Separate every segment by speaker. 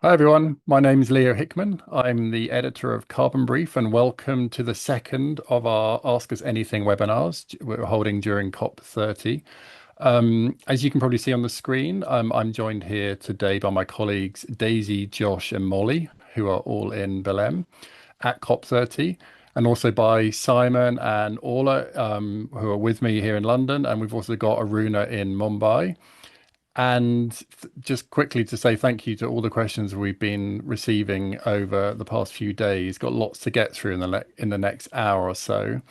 Speaker 1: Hi everyone, my name is Leo Hickman. I'm the editor of Carbon Brief, and welcome to the second of our Ask Us Anything webinars we're holding during COP30. As you can probably see on the screen, I'm joined here today by my colleagues Daisy, Josh, and Molly, who are all in Belém at COP30, and also by Simon and Orla, who are with me here in London, and we've also got Aruna in Mumbai. And just quickly to say thank you to all the questions we've been receiving over the past few days. Got lots to get through in the next hour or so.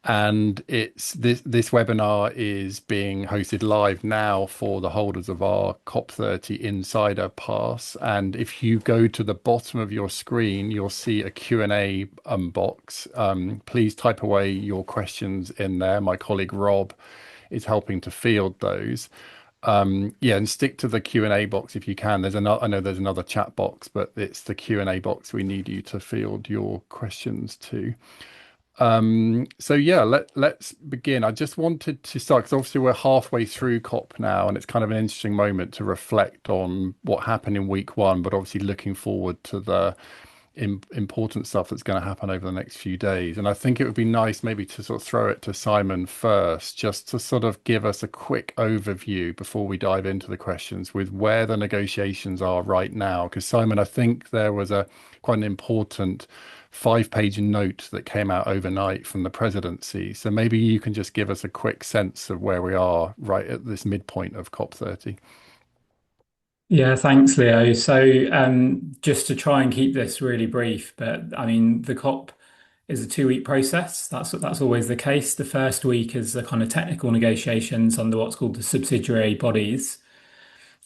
Speaker 1: And it's this webinar is being hosted live now for the holders of our COP30 Insider Pass. And if you go to the bottom of your screen, you'll see a Q&A box. Please type away your questions in there. My colleague Rob is helping to field those. Yeah, and stick to the Q&A box if you can. I know there's another chat box, but it's the Q&A box we need you to field your questions to. So yeah, let's begin. I just wanted to start because obviously we're halfway through COP now, and it's kind of an interesting moment to reflect on what happened in week one, but obviously looking forward to the important stuff that's going to happen over the next few days. And I think it would be nice maybe to sort of throw it to Simon first, just to sort of give us a quick overview before we dive into the questions with where the negotiations are right now. Because Simon, I think there was a quite an important 5-page note that came out overnight from the presidency. So maybe you can just give us a quick sense of where we are right at this midpoint of COP30.
Speaker 2: Yeah, thanks, Leo. Just to try and keep this really brief, but I mean, the COP is a 2-week process. That's always the case. The first week is the kind of technical negotiations under what's called the subsidiary bodies,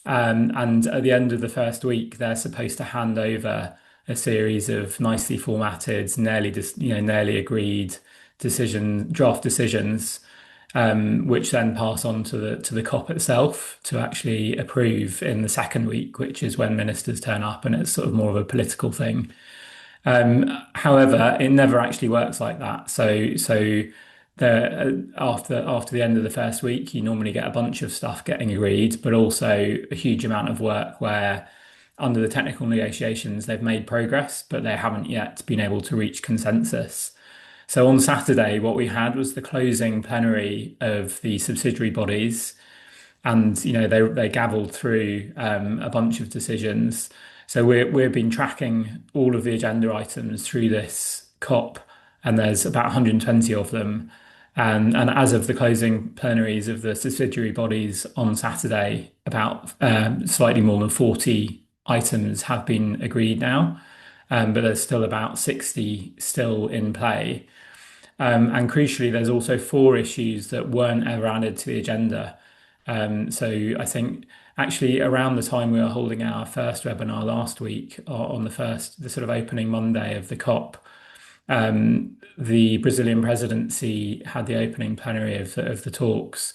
Speaker 2: and at the end of the first week, they're supposed to hand over a series of nicely formatted, nearly agreed draft decisions, which then pass on to the COP itself to actually approve in the second week, which is when ministers turn up, and it's sort of more of a political thing. However, it never actually works like that. After the end of the first week, you normally get a bunch of stuff getting agreed, but also a huge amount of work where under the technical negotiations, they've made progress, but they haven't yet been able to reach consensus. So on Saturday, what we had was the closing plenary of the subsidiary bodies, and they gavelled through a bunch of decisions. So we've been tracking all of the agenda items through this COP, and there's about 120 of them. And as of the closing plenaries of the subsidiary bodies on Saturday, about slightly more than 40 items have been agreed now, but there's still about 60 still in play. And crucially, there's also 4 issues that weren't ever added to the agenda. So I think actually around the time we were holding our first webinar last week, on the sort of opening Monday of the COP, the Brazilian presidency had the opening plenary of the talks,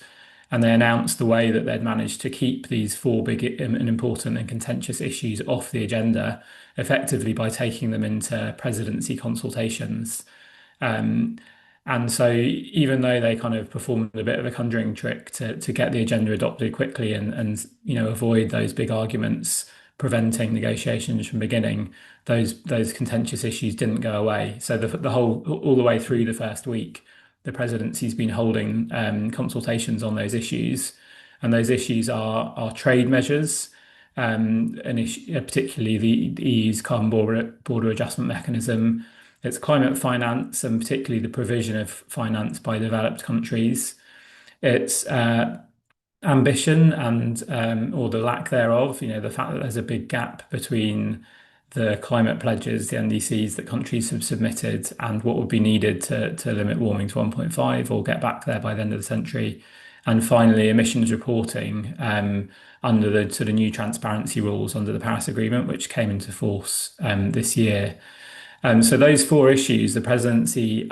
Speaker 2: and they announced the way that they'd managed to keep these 4 big and important and contentious issues off the agenda, effectively by taking them into presidency consultations. And so even though they kind of performed a bit of a conjuring trick to get the agenda adopted quickly and avoid those big arguments preventing negotiations from beginning, those contentious issues didn't go away. So the whole all the way through the first week, the presidency's been holding consultations on those issues, and those issues are trade measures, particularly the EU's carbon border adjustment mechanism. It's climate finance, and particularly the provision of finance by developed countries. It's ambition and or the lack thereof. The fact that there's a big gap between the climate pledges, the NDCs that countries have submitted, and what would be needed to limit warming to 1.5 or get back there by the end of the century. And finally, emissions reporting under the sort of new transparency rules under the Paris Agreement, which came into force this year. So those 4 issues, the presidency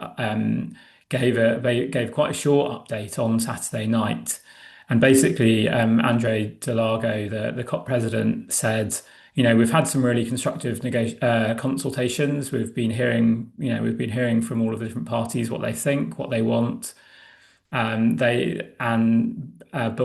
Speaker 2: gave quite a short update on Saturday night, and basically Andre Delago, the COP president, said, we've had some really constructive consultations. We've been hearing from all of the different parties what they think, what they want. But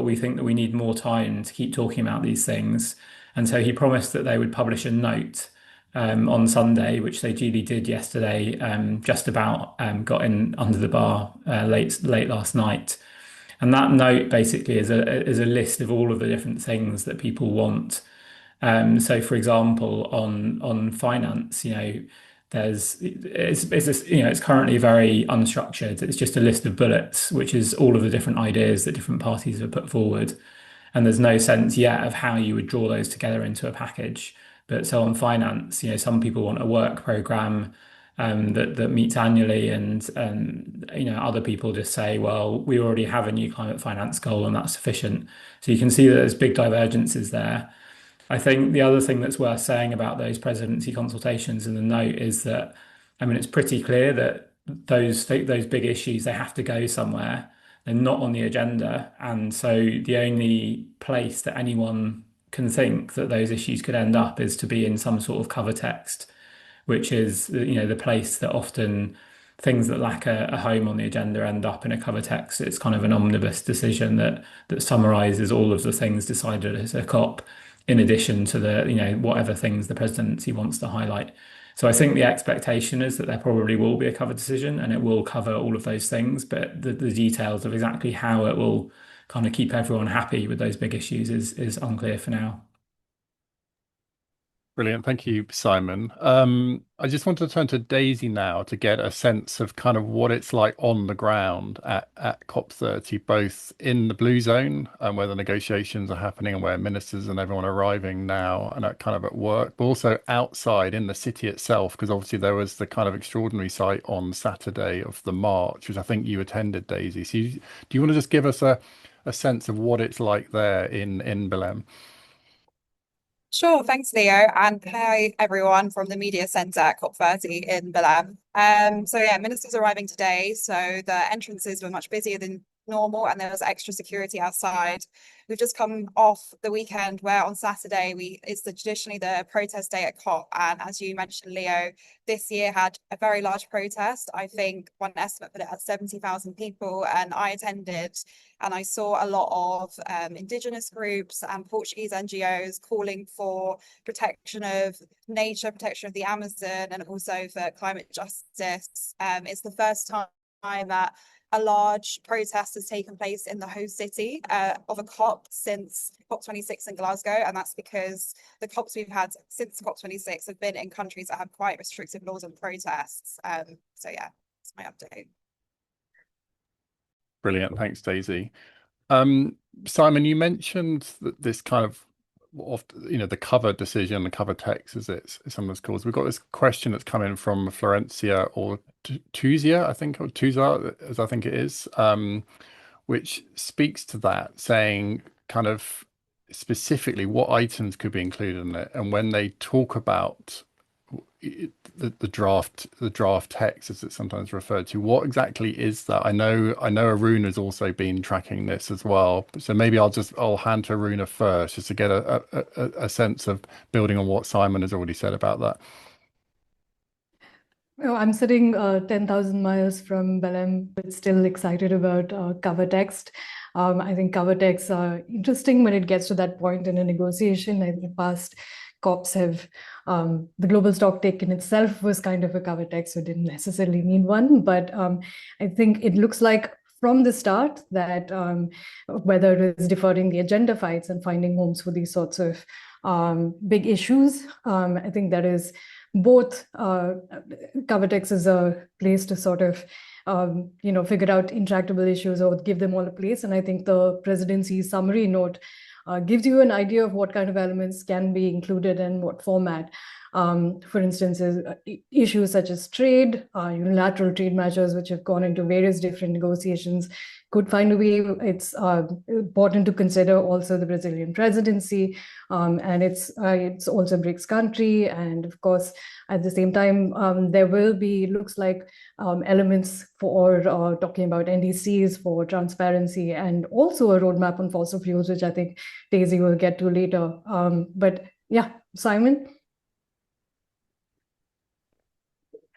Speaker 2: we think that we need more time to keep talking about these things. And so he promised that they would publish a note on Sunday, which they duly did yesterday, just about got in under the bar late last night. And that note basically is a list of all of the different things that people want. So, for example, on finance, it's currently very unstructured. It's just a list of bullets, which is all of the different ideas that different parties have put forward, and there's no sense yet of how you would draw those together into a package. But so on finance, some people want a work program that meets annually, and other people just say, well, we already have a new climate finance goal and that's sufficient. So you can see that there's big divergences there. I think the other thing that's worth saying about those presidency consultations in the note is that, I mean, it's pretty clear that those big issues, they have to go somewhere. They're not on the agenda, and so the only place that anyone can think that those issues could end up is to be in some sort of cover text, which is the place that often things that lack a home on the agenda end up in a cover text. It's kind of an omnibus decision that summarizes all of the things decided at a COP, in addition to the whatever things the presidency wants to highlight. So I think the expectation is that there probably will be a cover decision and it will cover all of those things, but the details of exactly how it will kind of keep everyone happy with those big issues is unclear for now.
Speaker 1: Brilliant. Thank you, Simon. I just want to turn to Daisy now to get a sense of kind of what it's like on the ground at COP30, both in the blue zone and where the negotiations are happening and where ministers and everyone are arriving now and kind of at work, but also outside in the city itself, because obviously there was the kind of extraordinary sight on Saturday of the march, which I think you attended, Daisy. So do you want to just give us a sense of what it's like there in Belém?
Speaker 3: Sure, thanks, Leo. And hi, everyone from the Media Centre at COP30 in Belém. So yeah, ministers arriving today. So the entrances were much busier than normal and there was extra security outside. We've just come off the weekend where on Saturday it's traditionally the protest day at COP. And as you mentioned, Leo, this year had a very large protest. I think one estimate put it at 70,000 people, and I attended and I saw a lot of indigenous groups and Portuguese NGOs calling for protection of nature, protection of the Amazon, and also for climate justice. It's the first time that a large protest has taken place in the host city of a COP since COP26 in Glasgow. And that's because the COPs we've had since COP26 have been in countries that have quite restrictive laws on protests. So yeah, that's my update.
Speaker 1: Brilliant. Thanks, Daisy. Simon, you mentioned that this kind of the cover decision, the cover text, as it's sometimes called. We've got this question that's come in from Florencia or Tuzia, I think, or Tuza, as I think it is, which speaks to that, saying kind of specifically what items could be included in it, and when they talk about the draft text, as it's sometimes referred to, what exactly is that? I know Aruna's also been tracking this as well, so maybe I'll hand to Aruna first just to get a sense of building on what Simon has already said about that.
Speaker 4: Oh, I'm sitting 10,000 miles from Belém, but still excited about cover text. I think cover texts are interesting when it gets to that point in a negotiation. I think past COPs have, the global stock take in itself was kind of a cover text, so didn't necessarily need one. But I think it looks like from the start that whether it is deferring the agenda fights and finding homes for these sorts of big issues, I think that is both cover text is a place to sort of figure out intractable issues or give them all a place. And I think the presidency summary note gives you an idea of what kind of elements can be included in what format. For instance, issues such as trade, unilateral trade measures, which have gone into various different negotiations, could find a way. It's important to consider also the Brazilian presidency, and it's also a BRICS country. And of course, at the same time, there will be, looks like, elements for talking about NDCs for transparency and also a roadmap on fossil fuels, which I think Daisy will get to later. But yeah, Simon?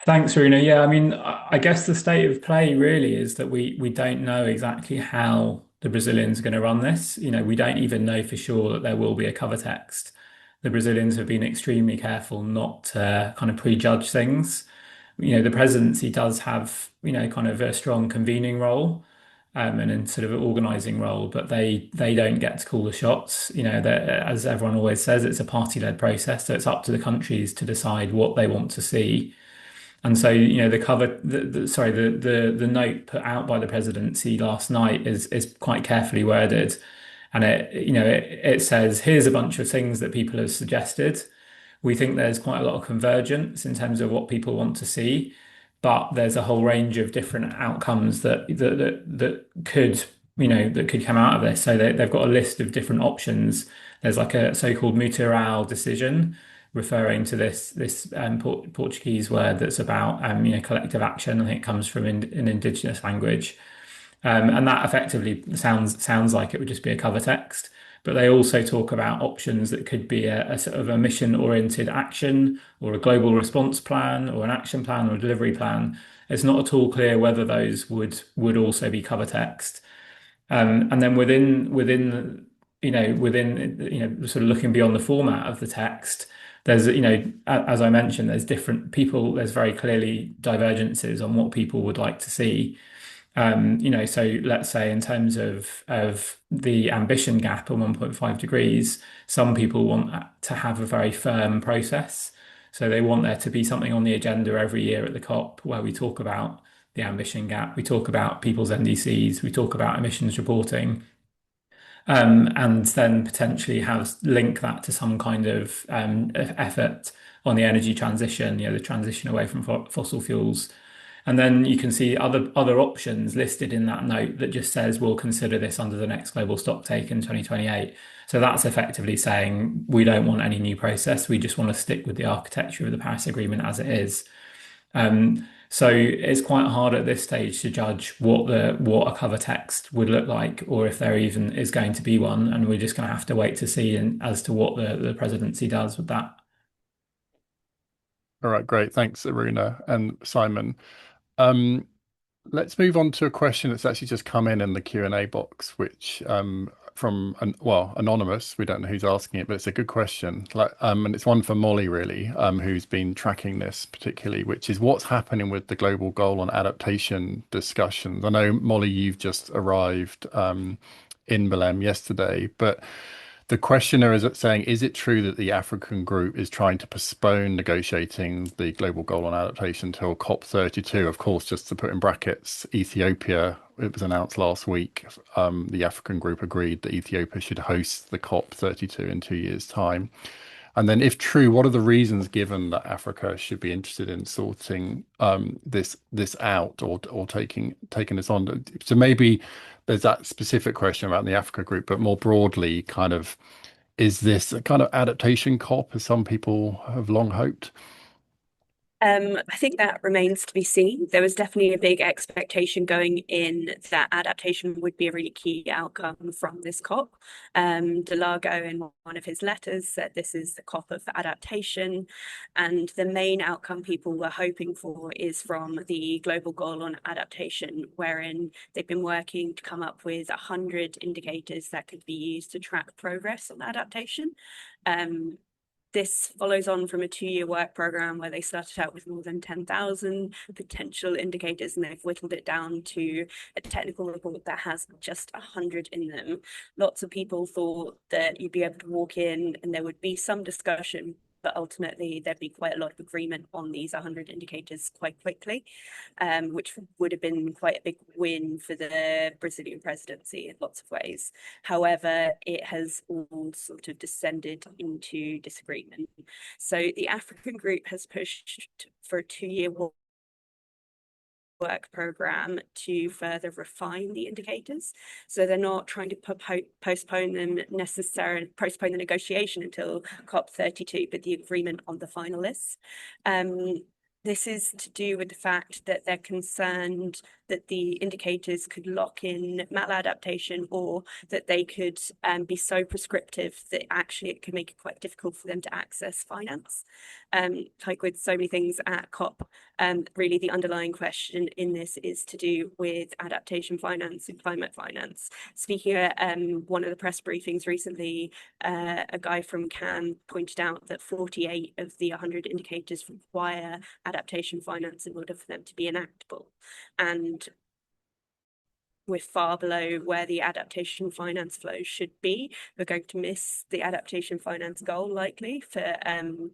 Speaker 2: Thanks, Aruna. Yeah, I mean, I guess the state of play really is that we don't know exactly how the Brazilians are going to run this. We don't even know for sure that there will be a cover text. the Brazilians have been extremely careful not to kind of prejudge things. The presidency does have, kind of a strong convening role, and in sort of an organizing role, but they don't get to call the shots. That, as everyone always says, it's a party-led process, so it's up to the countries to decide what they want to see. And so, the note put out by the presidency last night is quite carefully worded, and it says, here's a bunch of things that people have suggested. We think there's quite a lot of convergence in terms of what people want to see, but there's a whole range of different outcomes that could come out of this. So they've got a list of different options. There's like a so-called mutual decision, referring to this Portuguese word that's about collective action. I think it comes from an indigenous language, and that effectively sounds like it would just be a cover text. But they also talk about options that could be a sort of a mission-oriented action, or a global response plan, or an action plan, or a delivery plan. It's not at all clear whether those would also be cover text. And then within sort of looking beyond the format of the text, there's, as I mentioned, there's different people, there's very clearly divergences on what people would like to see. So let's say in terms of the ambition gap of 1.5 degrees, some people want to have a very firm process. So they want there to be something on the agenda every year at the COP where we talk about the ambition gap, we talk about people's NDCs, we talk about emissions reporting, and then potentially link that to some kind of effort on the energy transition, the transition away from fossil fuels. And then you can see other options listed in that note that just says we'll consider this under the next global stocktake in 2028. So that's effectively saying we don't want any new process. We just want to stick with the architecture of the Paris Agreement as it is. So it's quite hard at this stage to judge what a cover text would look like, or if there even is going to be one. And we're just going to have to wait to see as to what the presidency does with that.
Speaker 1: All right, great. Thanks, Aruna and Simon. Let's move on to a question that's actually just come in the Q&A box, which from anonymous. We don't know who's asking it, but it's a good question. And it's one for Molly, really, who's been tracking this particularly, which is what's happening with the global goal on adaptation discussions. I know, Molly, you've just arrived in Belém yesterday, but the questioner is saying, is it true that the African group is trying to postpone negotiating the global goal on adaptation till COP32? Of course, just to put in brackets, Ethiopia, it was announced last week, the African group agreed that Ethiopia should host the COP32 in 2 years' time. And then if true, what are the reasons given that Africa should be interested in sorting this out or taking this on? So maybe there's that specific question about the Africa group, but more broadly, kind of, is this a kind of adaptation COP as some people have long hoped?
Speaker 5: I think that remains to be seen. There was definitely a big expectation going in that adaptation would be a really key outcome from this COP. Delago, in one of his letters, said this is the COP of adaptation, and the main outcome people were hoping for is from the global goal on adaptation, wherein they've been working to come up with 100 indicators that could be used to track progress on adaptation. This follows on from a 2-year work program where they started out with more than 10,000 potential indicators, and they've whittled it down to a technical report that has just 100 in them. Lots of people thought that you'd be able to walk in and there would be some discussion, but ultimately there'd be quite a lot of agreement on these 100 indicators quite quickly, which would have been quite a big win for the Brazilian presidency in lots of ways. However, it has all sort of descended into disagreement. So the African group has pushed for a 2-year work program to further refine the indicators. So they're not trying to postpone the negotiation until COP32, but the agreement on the final list. This is to do with the fact that they're concerned that the indicators could lock in maladaptation, or that they could be so prescriptive that actually it could make it quite difficult for them to access finance. Like with so many things at COP, really the underlying question in this is to do with adaptation finance and climate finance. Speaking at one of the press briefings recently, a guy from CAN pointed out that 48 of the 100 indicators require adaptation finance in order for them to be enactable. And we're far below where the adaptation finance flows should be. We're going to miss the adaptation finance goal likely for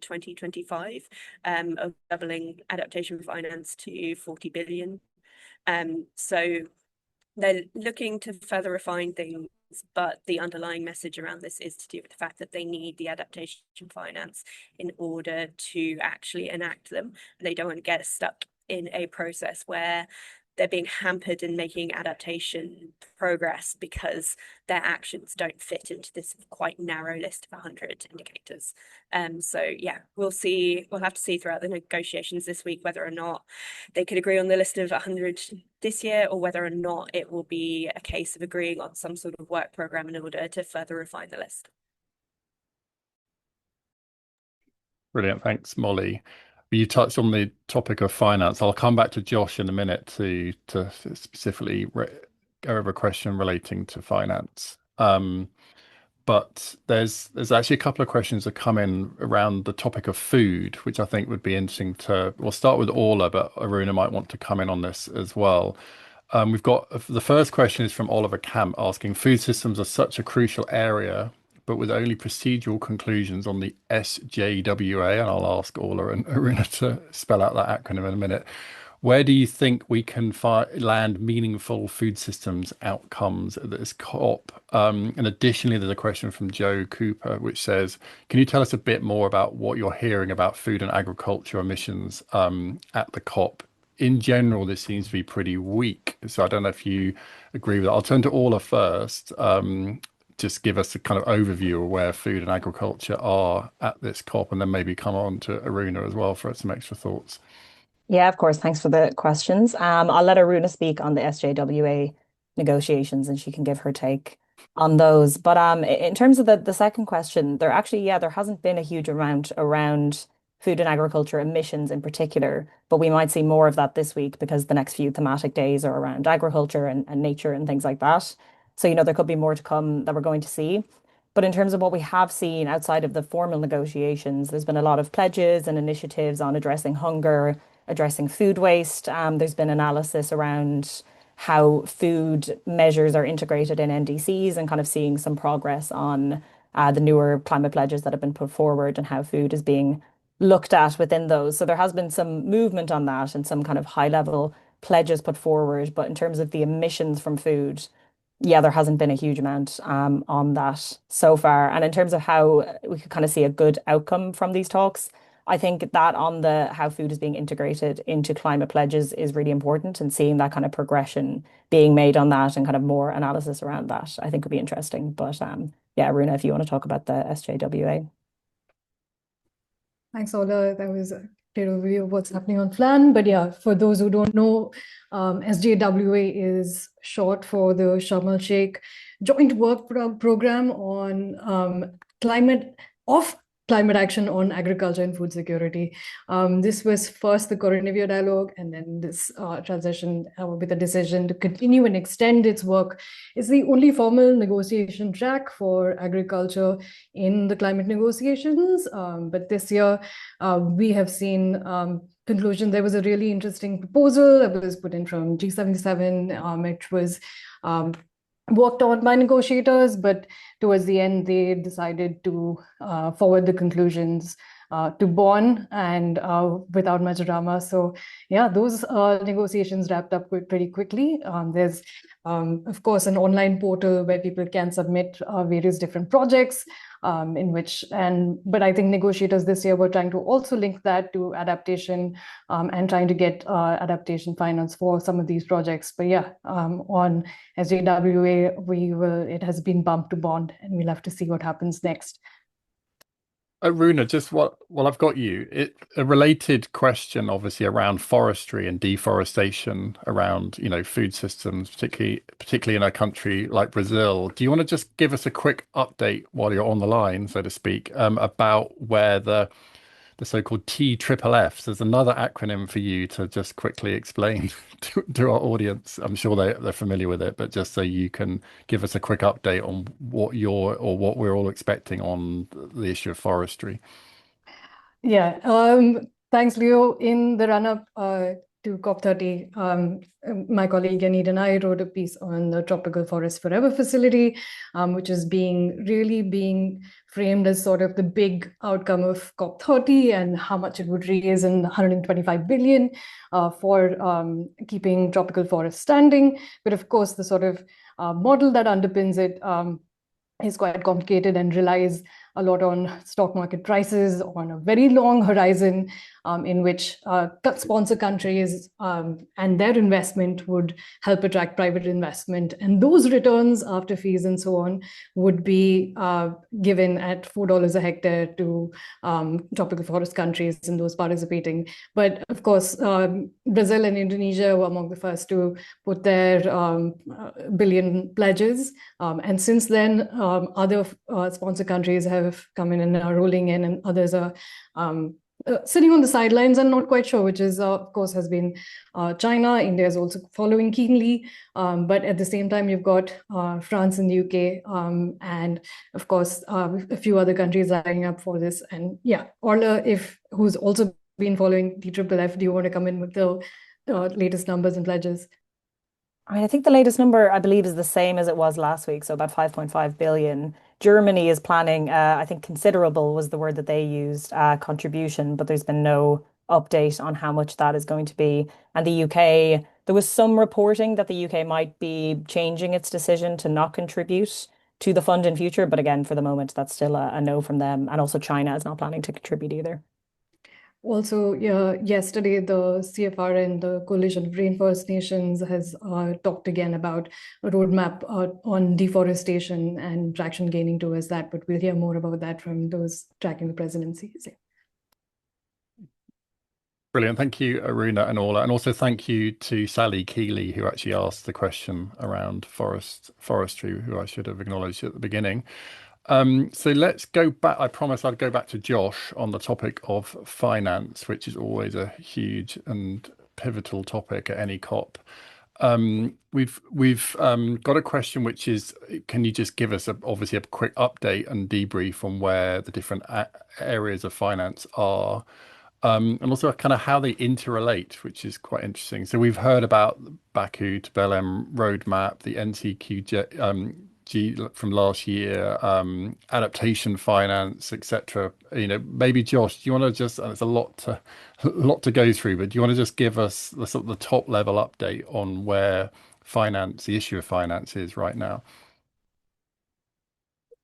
Speaker 5: 2025 of doubling adaptation finance to 40 billion. So they're looking to further refine things, but the underlying message around this is to do with the fact that they need the adaptation finance in order to actually enact them. They don't want to get stuck in a process where they're being hampered in making adaptation progress because their actions don't fit into this quite narrow list of 100 indicators. So yeah, we'll have to see throughout the negotiations this week whether or not they could agree on the list of 100 this year, or whether or not it will be a case of agreeing on some sort of work program in order to further refine the list.
Speaker 1: Brilliant. Thanks, Molly. You touched on the topic of finance. I'll come back to Josh in a minute to specifically go over a question relating to finance. But there's actually a couple of questions that come in around the topic of food, which I think would be interesting to. We'll start with Orla, but Aruna might want to come in on this as well. We've got the first question is from Oliver Camp asking, food systems are such a crucial area, but with only procedural conclusions on the SJWA, and I'll ask Orla and Aruna to spell out that acronym in a minute. Where do you think we can land meaningful food systems outcomes at this COP? And additionally, there's a question from Joe Cooper, which says, can you tell us a bit more about what you're hearing about food and agriculture emissions at the COP? In general, this seems to be pretty weak. So I don't know if you agree with that. I'll turn to Orla first. Just give us a kind of overview of where food and agriculture are at this COP, and then maybe come on to Aruna as well for some extra thoughts.
Speaker 6: Yeah, of course. Thanks for the questions. I'll let Aruna speak on the SJWA negotiations, and she can give her take on those. But in terms of the second question, there hasn't been a huge amount around food and agriculture emissions in particular, but we might see more of that this week because the next few thematic days are around agriculture and nature and things like that. So, there could be more to come that we're going to see. But in terms of what we have seen outside of the formal negotiations, there's been a lot of pledges and initiatives on addressing hunger, addressing food waste. There's been analysis around how food measures are integrated in NDCs and kind of seeing some progress on the newer climate pledges that have been put forward and how food is being looked at within those. So there has been some movement on that and some kind of high level pledges put forward. But in terms of the emissions from food, there hasn't been a huge amount on that so far. And in terms of how we could kind of see a good outcome from these talks, I think that on how food is being integrated into climate pledges is really important, and seeing that kind of progression being made on that and kind of more analysis around that, I think would be interesting. But Aruna, if you want to talk about the SJWA.
Speaker 4: Thanks, Ola. That was a clear overview of what's happening on FLAN. But for those who don't know, SJWA is short for the Sharm el-Sheikh Joint Work Program on climate action on agriculture and food security. This was first the Coronavia dialogue, and then this transition with a decision to continue and extend its work. It's the only formal negotiation track for agriculture in the climate negotiations. But this year, we have seen conclusion. There was a really interesting proposal that was put in from G77, which was worked on by negotiators, but towards the end, they decided to forward the conclusions to Bonn, and without much drama. So those negotiations wrapped up pretty quickly. There's, of course, an online portal where people can submit various different projects but I think negotiators this year were trying to also link that to adaptation and trying to get adaptation finance for some of these projects. But on SJWA, it has been bumped to Bond, and we'll have to see what happens next.
Speaker 1: Aruna, just while I've got you, a related question, obviously, around forestry and deforestation, around, food systems, particularly in a country like Brazil. Do you want to just give us a quick update while you're on the line, so to speak, about where the so-called TFFs? There's another acronym for you to just quickly explain to our audience. I'm sure they're familiar with it, but just so you can give us a quick update on what what we're all expecting on the issue of forestry.
Speaker 4: Yeah, thanks, Leo. In the run-up to COP30, my colleague Yanid and I wrote a piece on the Tropical Forest Forever facility, which is really being framed as sort of the big outcome of COP30 and how much it would raise in 125 billion for keeping tropical forests standing. But of course, the sort of model that underpins it is quite complicated and relies a lot on stock market prices on a very long horizon, in which sponsor countries and their investment would help attract private investment. And those returns after fees and so on would be given at $4 a hectare to tropical forest countries and those participating. But of course, Brazil and Indonesia were among the first to put their billion pledges. And since then, other sponsor countries have come in and are rolling in, and others are sitting on the sidelines and not quite sure, which is, of course, has been China. India is also following keenly. But at the same time, you've got France and the UK, and of course, a few other countries lining up for this. And yeah, Orla, who's also been following TFFF, do you want to come in with the latest numbers and pledges?
Speaker 6: I think the latest number, I believe, is the same as it was last week, so about 5.5 billion. Germany is planning, I think considerable was the word that they used, contribution, but there's been no update on how much that is going to be. And the UK, there was some reporting that the UK might be changing its decision to not contribute to the fund in future, but again, for the moment, that's still a no from them. And also China is not planning to contribute either.
Speaker 4: Also, yesterday, the CFR and the Coalition of Rainforest Nations has talked again about a roadmap on deforestation and traction gaining towards that, but we'll hear more about that from those tracking the presidency.
Speaker 1: Brilliant. Thank you, Aruna and Orla. And also thank you to Sally Keeley, who actually asked the question around forestry, who I should have acknowledged at the beginning. So let's go back. I promised I'd go back to Josh on the topic of finance, which is always a huge and pivotal topic at any COP. We've got a question, which is, can you just give us obviously a quick update and debrief on where the different areas of finance are, and also kind of how they interrelate, which is quite interesting. So we've heard about the Baku to Belém roadmap, the NCQG from last year, adaptation finance, etc. Maybe Josh, do you want to just, and it's a lot to go through, but do you want to just give us the sort of the top level update on where the issue of finance is right now?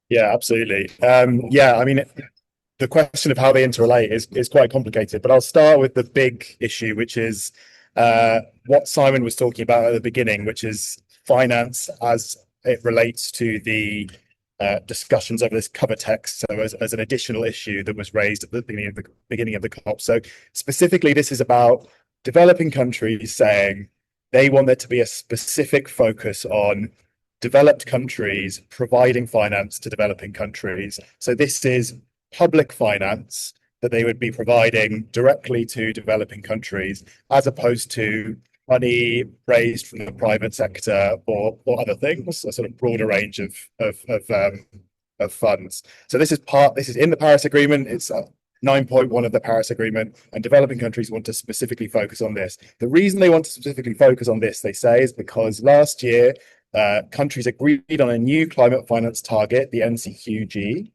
Speaker 7: Yeah, absolutely. I mean, the question of how they interrelate is quite complicated, but I'll start with the big issue, which is what Simon was talking about at the beginning, which is finance as it relates to the discussions over this cover text. So as an additional issue that was raised at the beginning of the COP. So specifically, this is about developing countries saying they want there to be a specific focus on developed countries providing finance to developing countries. So this is public finance that they would be providing directly to developing countries, as opposed to money raised from the private sector or other things, a sort of broader range of funds. So this is in the Paris Agreement. It's 9.1 of the Paris Agreement, and developing countries want to specifically focus on this. The reason they want to specifically focus on this, they say, is because last year countries agreed on a new climate finance target, the NCQG,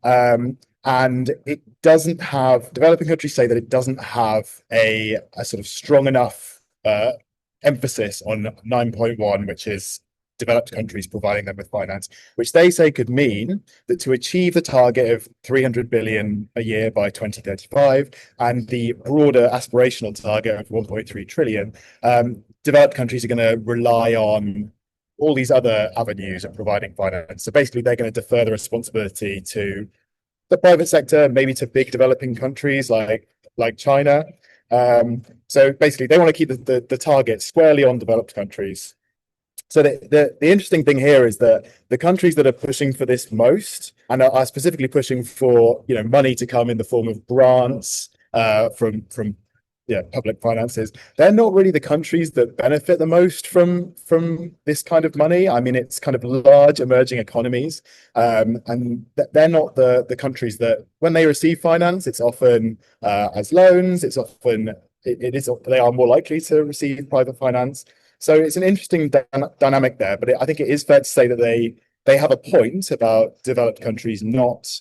Speaker 7: and it doesn't have, developing countries say that it doesn't have a sort of strong enough emphasis on 9.1, which is developed countries providing them with finance, which they say could mean that to achieve the target of 300 billion a year by 2035 and the broader aspirational target of 1.3 trillion, developed countries are going to rely on all these other avenues of providing finance. So basically, they're going to defer the responsibility to the private sector, maybe to big developing countries like China. So basically, they want to keep the target squarely on developed countries. So the interesting thing here is that the countries that are pushing for this most and are specifically pushing for money to come in the form of grants from public finances, they're not really the countries that benefit the most from this kind of money. I mean, it's kind of large emerging economies, and they're not the countries that when they receive finance, it's often as loans. It's often they are more likely to receive private finance. So it's an interesting dynamic there, but I think it is fair to say that they have a point about developed countries not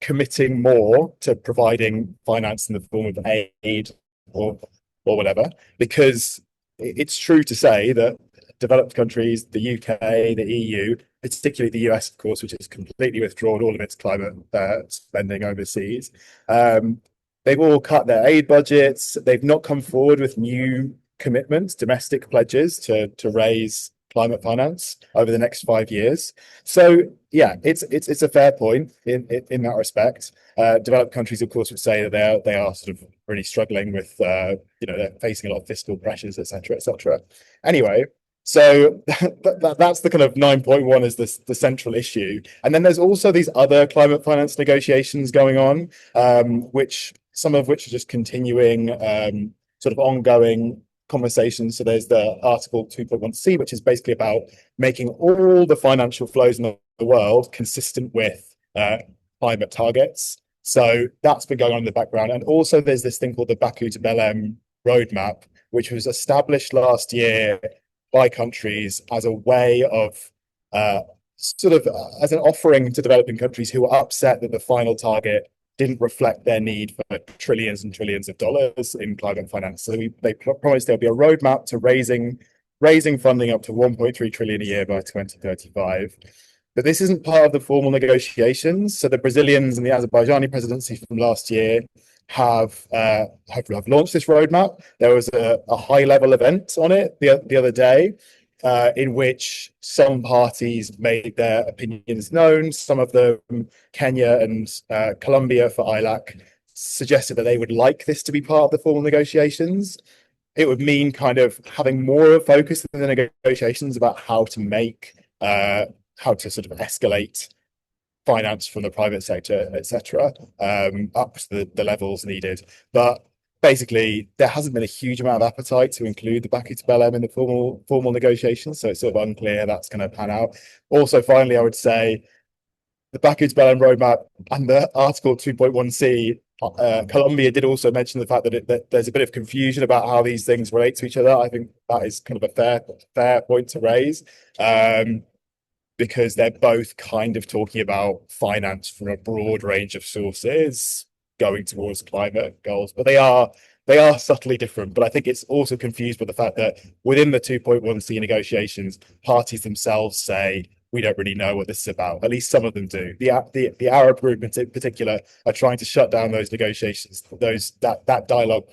Speaker 7: committing more to providing finance in the form of aid or whatever, because it's true to say that developed countries, the UK, the EU, particularly the US, of course, which has completely withdrawn all of its climate spending overseas, they've all cut their aid budgets. They've not come forward with new commitments, domestic pledges to raise climate finance over the next 5 years. So yeah, it's a fair point in that respect. Developed countries, of course, would say that they are sort of really struggling with they're facing a lot of fiscal pressures, etc., etc. Anyway, so that's the kind of 9.1 is the central issue, and then there's also these other climate finance negotiations going on, some of which are just continuing sort of ongoing conversations. So there's the Article 2.1c, which is basically about making all the financial flows in the world consistent with climate targets. So that's been going on in the background. And also there's this thing called the Baku to Belém roadmap, which was established last year by countries as a way of as an offering to developing countries who are upset that the final target didn't reflect their need for trillions and trillions of dollars in climate finance. So they promised there'll be a roadmap to raising funding up to 1.3 trillion a year by 2035. But this isn't part of the formal negotiations. So the Brazilians and the Azerbaijani presidency from last year have launched this roadmap. There was a high-level event on it the other day, in which some parties made their opinions known. Some of them, Kenya and Colombia for ILAC, suggested that they would like this to be part of the formal negotiations. It would mean kind of having more of a focus in the negotiations about how to sort of escalate finance from the private sector, etc., up to the levels needed. But basically, there hasn't been a huge amount of appetite to include the Baku to Belém in the formal negotiations, so it's sort of unclear that's going to pan out. Also, finally, I would say the Baku to Belém roadmap and the Article 2.1c, Colombia did also mention the fact that there's a bit of confusion about how these things relate to each other. I think that is kind of a fair point to raise, because they're both kind of talking about finance from a broad range of sources going towards climate goals, but they are subtly different. But I think it's also confused with the fact that within the 2.1c negotiations, parties themselves say we don't really know what this is about. At least some of them do. The Arab group in particular are trying to shut down those negotiations, that dialogue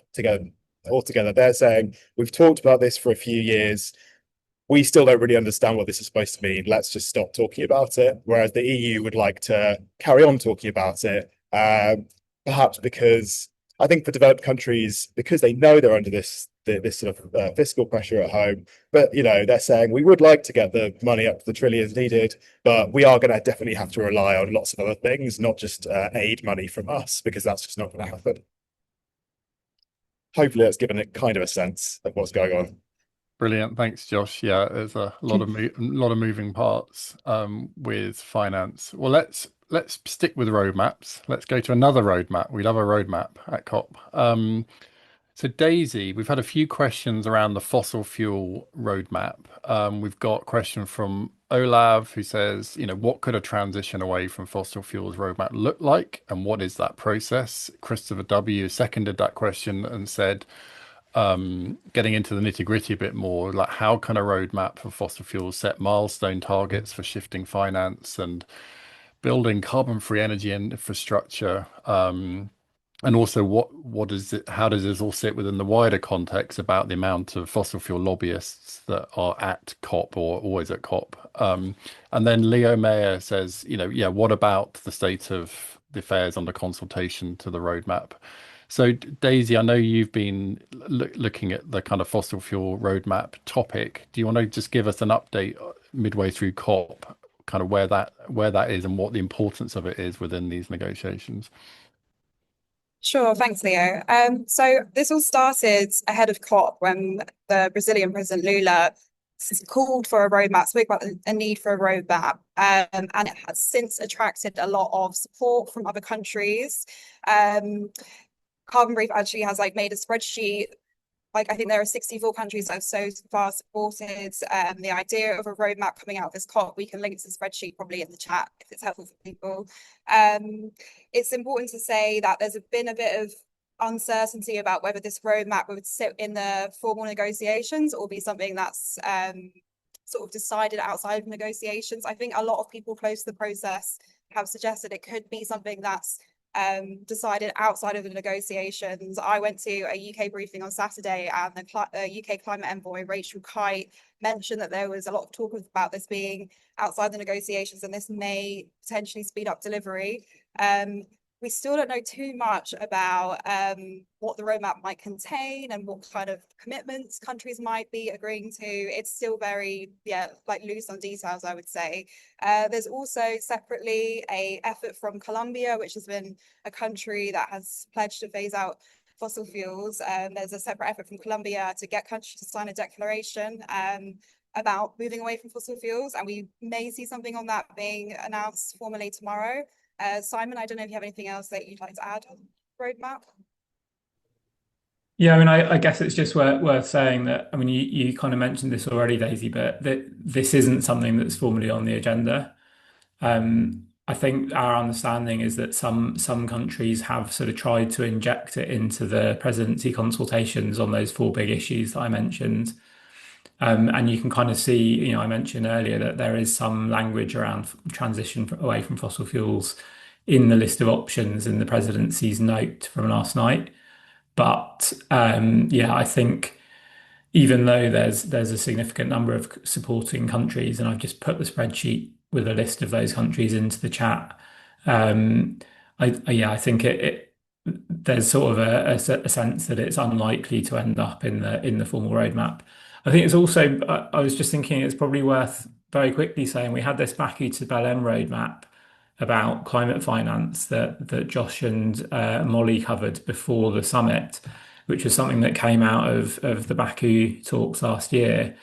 Speaker 7: altogether. They're saying we've talked about this for a few years. We still don't really understand what this is supposed to mean. Let's just stop talking about it. Whereas the EU would like to carry on talking about it. Perhaps because I think for developed countries, because they know they're under this sort of fiscal pressure at home, but they're saying we would like to get the money up to the trillions needed, but we are going to definitely have to rely on lots of other things, not just aid money from us, because that's just not going to happen. Hopefully, that's given it kind of a sense of what's going on.
Speaker 1: Brilliant, thanks, Josh. Yeah, there's a lot of moving parts with finance. Well, let's stick with roadmaps. Let's go to another roadmap. We love a roadmap at COP. So Daisy, we've had a few questions around the fossil fuel roadmap. We've got a question from Olav who says, what could a transition away from fossil fuels roadmap look like, and what is that process? Christopher W seconded that question and said, getting into the nitty-gritty a bit more, like how can a roadmap for fossil fuels set milestone targets for shifting finance and building carbon-free energy infrastructure And also, what is it? How does this all sit within the wider context about the amount of fossil fuel lobbyists that are at COP or always at COP? And then Leo Mayer says, yeah, what about the state of the affairs under consultation to the roadmap? So, Daisy, I know you've been looking at the kind of fossil fuel roadmap topic. Do you want to just give us an update midway through COP, kind of where that is and what the importance of it is within these negotiations?
Speaker 3: Sure, thanks, Leo. So this all started ahead of COP when the Brazilian President Lula called for a roadmap, spoke about a need for a roadmap, and it has since attracted a lot of support from other countries. Carbon Brief actually has made a spreadsheet. I think there are 64 countries that have so far supported the idea of a roadmap coming out of this COP. We can link to the spreadsheet probably in the chat if it's helpful for people. It's important to say that there's been a bit of uncertainty about whether this roadmap would sit in the formal negotiations or be something that's sort of decided outside of negotiations. I think a lot of people close to the process have suggested it could be something that's decided outside of the negotiations. I went to a UK briefing on Saturday, and the UK climate envoy Rachel Kite mentioned that there was a lot of talk about this being outside the negotiations, and this may potentially speed up delivery. We still don't know too much about what the roadmap might contain and what kind of commitments countries might be agreeing to. It's still very, loose on details, I would say. There's also separately an effort from Colombia, which has been a country that has pledged to phase out fossil fuels. There's a separate effort from Colombia to get countries to sign a declaration about moving away from fossil fuels, and we may see something on that being announced formally tomorrow. Simon, I don't know if you have anything else that you'd like to add on the roadmap.
Speaker 2: Yeah, I mean, I guess it's just worth saying that, I mean, you kind of mentioned this already, Daisy, but this isn't something that's formally on the agenda. I think our understanding is that some countries have sort of tried to inject it into the presidency consultations on those four big issues that I mentioned. And you can kind of see, I mentioned earlier that there is some language around transition away from fossil fuels in the list of options in the presidency's note from last night. But I think even though there's a significant number of supporting countries, and I've just put the spreadsheet with a list of those countries into the chat, I think there's sort of a sense that it's unlikely to end up in the formal roadmap. I think it's also, I was just thinking it's probably worth very quickly saying we had this Baku to Belém roadmap about climate finance that Josh and Molly covered before the summit, which was something that came out of the Baku talks last year.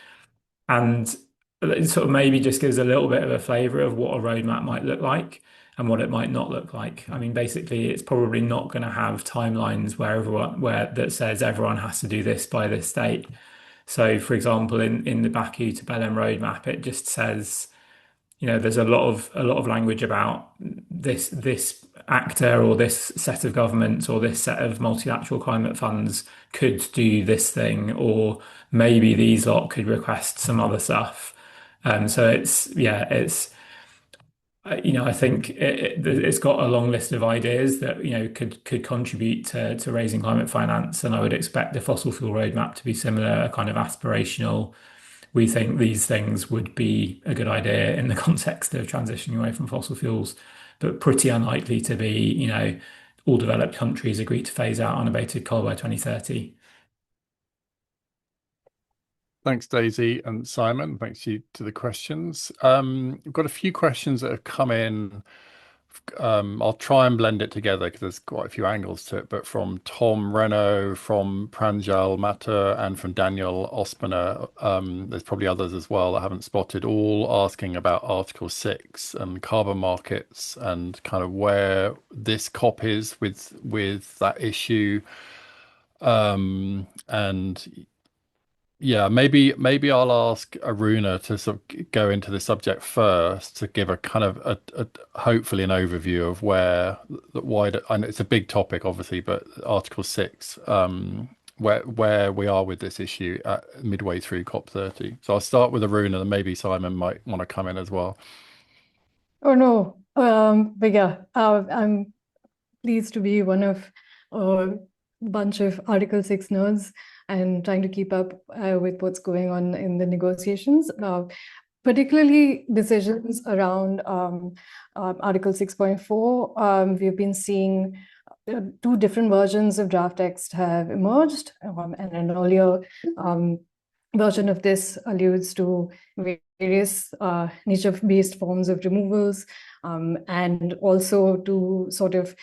Speaker 2: And it sort of maybe just gives a little bit of a flavour of what a roadmap might look like and what it might not look like. I mean, basically, it's probably not going to have timelines where that says everyone has to do this by this date. So, for example, in the Baku to Belém roadmap, it just says, there's a lot of language about this actor or this set of governments or this set of multilateral climate funds could do this thing, or maybe these lot could request some other stuff. So I think it's got a long list of ideas that could contribute to raising climate finance, and I would expect the fossil fuel roadmap to be similar, kind of aspirational. We think these things would be a good idea in the context of transitioning away from fossil fuels, but pretty unlikely to be, all developed countries agree to phase out unabated coal by 2030.
Speaker 1: Thanks, Daisy and Simon. Thanks you to the questions. We've got a few questions that have come in. I'll try and blend it together because there's quite a few angles to it, but from Tom Renault, from Pranjal Matter, and from Daniel Ospina. There's probably others as well that I haven't spotted, all asking about Article 6 and carbon markets and kind of where this COP is with that issue. And yeah, maybe I'll ask Aruna to sort of go into the subject first to give a kind of a hopefully an overview of where the wider, and it's a big topic obviously, but Article 6, where we are with this issue at midway through COP30. So I'll start with Aruna, and maybe Simon might want to come in as well.
Speaker 4: Oh no, but yeah, I'm pleased to be one of a bunch of Article 6 nerds and trying to keep up with what's going on in the negotiations, particularly decisions around Article 6.4. We've been seeing two different versions of draft text have emerged, and an earlier version of this alludes to various nature-based forms of removals, and also to sort of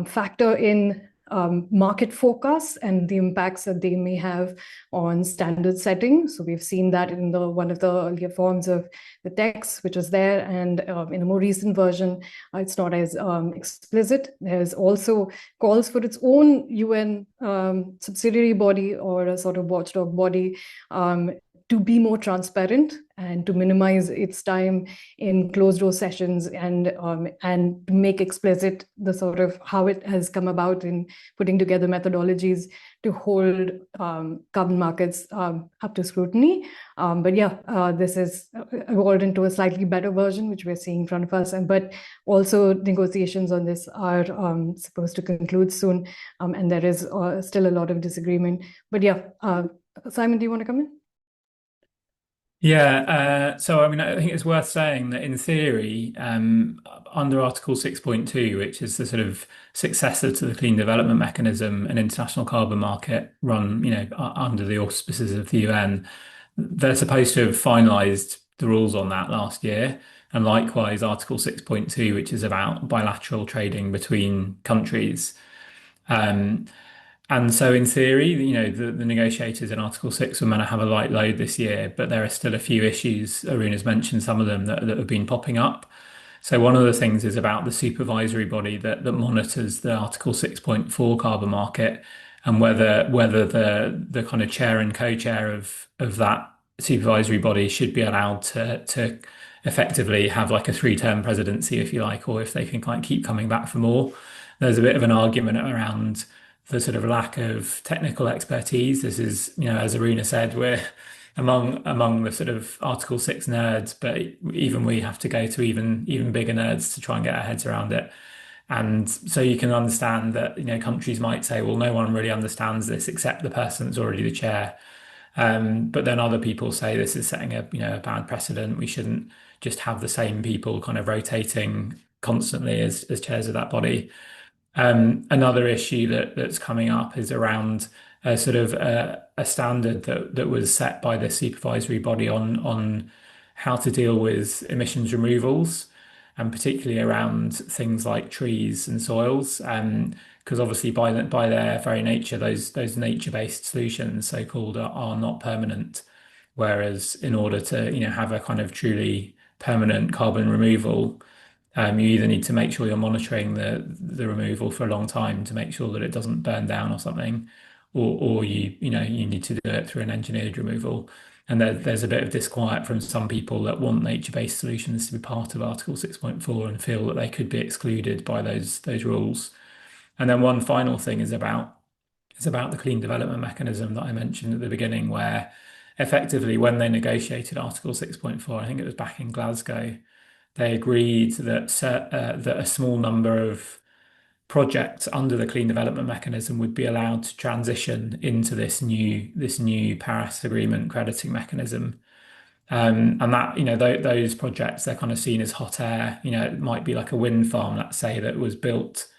Speaker 4: factor in market forecasts and the impacts that they may have on standard setting. So we've seen that in one of the earlier forms of the text, which was there, and in a more recent version, it's not as explicit. There's also calls for its own UN subsidiary body or a sort of watchdog body to be more transparent and to minimize its time in closed door sessions, and to make explicit the sort of how it has come about in putting together methodologies to hold carbon markets up to scrutiny. But yeah, this is evolved into a slightly better version, which we're seeing in front of us. But also negotiations on this are supposed to conclude soon, and there is still a lot of disagreement. But yeah, Simon, do you want to come in?
Speaker 2: Yeah, so I mean, I think it's worth saying that in theory, under Article 6.2, which is the sort of successor to the Clean Development Mechanism and International Carbon Market run, under the auspices of the UN, they're supposed to have finalised the rules on that last year. And likewise, Article 6.2, which is about bilateral trading between countries. And so in theory, the negotiators in Article 6 were meant to have a light load this year, but there are still a few issues. Aruna's mentioned some of them that have been popping up. So one of the things is about the supervisory body that monitors the Article 6.4 carbon market, and whether the kind of chair and co-chair of that supervisory body should be allowed to effectively have like a 3-term presidency, if you like, or if they can kind of keep coming back for more. There's a bit of an argument around the sort of lack of technical expertise. This is, as Aruna said, we're among the sort of Article 6 nerds, but even we have to go to even bigger nerds to try and get our heads around it. And so you can understand that, countries might say, well, no one really understands this except the person that's already the chair. But then other people say this is setting a bad precedent. We shouldn't just have the same people kind of rotating constantly as chairs of that body. Another issue that's coming up is around a sort of a standard that was set by the supervisory body on how to deal with emissions removals, and particularly around things like trees and soils, because obviously by their very nature, those nature-based solutions, so-called, are not permanent. Whereas in order to have a kind of truly permanent carbon removal, you either need to make sure you're monitoring the removal for a long time to make sure that it doesn't burn down or something, or you need to do it through an engineered removal. And there's a bit of disquiet from some people that want nature-based solutions to be part of Article 6.4 and feel that they could be excluded by those rules. And then one final thing is about the Clean Development Mechanism that I mentioned at the beginning, where effectively when they negotiated Article 6.4, I think it was back in Glasgow, they agreed that a small number of projects under the Clean Development Mechanism would be allowed to transition into this new Paris Agreement crediting mechanism. And that, those projects, they're kind of seen as hot air. It might be like a wind farm, let's say, that was built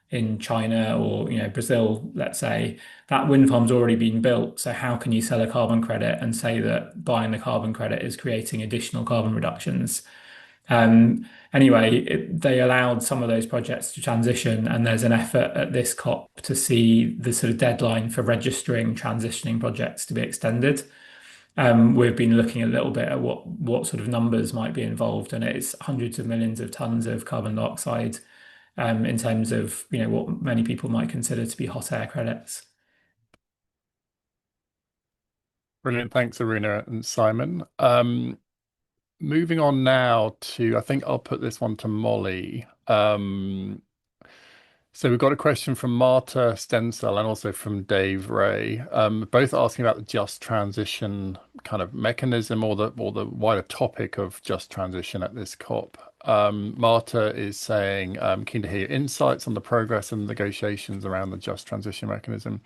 Speaker 2: in China or Brazil, let's say. That wind farm's already been built. So how can you sell a carbon credit and say that buying the carbon credit is creating additional carbon reductions? Anyway, they allowed some of those projects to transition, and there's an effort at this COP to see the sort of deadline for registering transitioning projects to be extended. We've been looking a little bit at what sort of numbers might be involved, and it's hundreds of millions of tons of carbon dioxide, in terms of what many people might consider to be hot air credits.
Speaker 1: Brilliant. Thanks, Aruna and Simon. Moving on now to, I think I'll put this one to Molly. So we've got a question from Marta Stencil and also from Dave Ray, both asking about the just transition kind of mechanism or the wider topic of just transition at this COP. Marta is saying, keen to hear your insights on the progress and negotiations around the just transition mechanism.